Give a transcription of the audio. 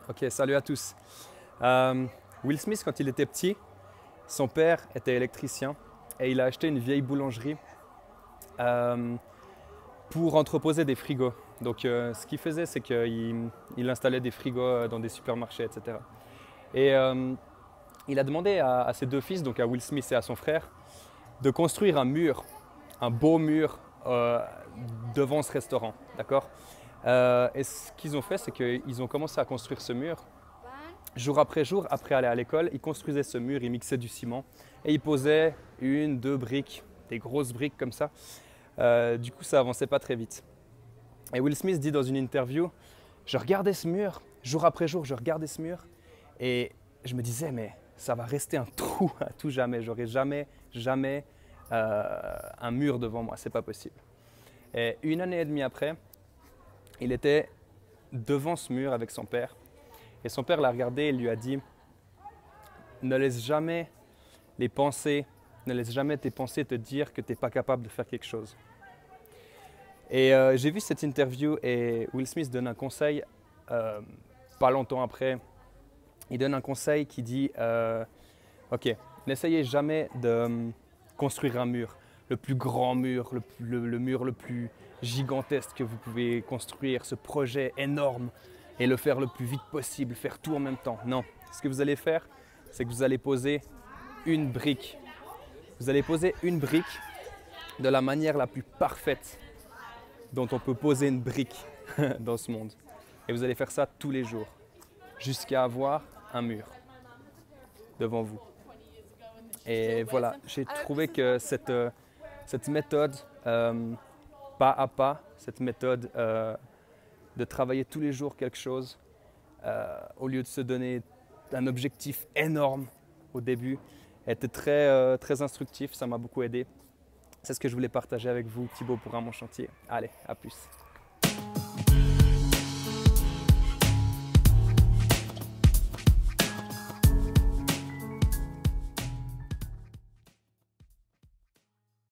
Ok, salut à tous. Will Smith, quand il était petit, son père était électricien et il a acheté une vieille boulangerie euh, pour entreposer des frigos. Donc, ce qu'il faisait, c'est qu'il installait des frigos dans des supermarchés, etc. Et il a demandé à ses deux fils, donc à Will Smith et à son frère, de construire un mur, un beau mur devant ce restaurant, d'accord? Et ce qu'ils ont fait, c'est qu'ils ont commencé à construire ce mur. Jour, après aller à l'école, ils construisaient ce mur, ils mixaient du ciment et ils posaient une, deux briques, des grosses briques comme ça. Du coup, ça avançait pas très vite. Et Will Smith dit dans une interview, je regardais ce mur, jour après jour, je regardais ce mur et je me disais, mais ça va rester un trou à tout jamais. J'aurai jamais un mur devant moi, c'est pas possible. Et une année et demie après, il était devant ce mur avec son père. Et son père l'a regardé et lui a dit, ne laisse jamais tes pensées te dire que tu n'es pas capable de faire quelque chose. Et j'ai vu cette interview et Will Smith donne un conseil, pas longtemps après, il donne un conseil qui dit, ok, n'essayez jamais de construire un mur, le plus grand mur, le mur le plus gigantesque que vous pouvez construire, ce projet énorme, et le faire le plus vite possible, faire tout en même temps. Non, ce que vous allez faire, c'est que vous allez poser une brique. Vous allez poser une brique de la manière la plus parfaite dont on peut poser une brique dans ce monde. Et vous allez faire ça tous les jours, jusqu'à avoir un mur devant vous. Et voilà, j'ai trouvé que cette méthode, pas à pas, cette méthode de travailler tous les jours quelque chose, au lieu de se donner un objectif énorme au début, était très instructif, ça m'a beaucoup aidé. C'est ce que je voulais partager avec vous, Thibaut, pour un Mon Chantier. Allez, à plus.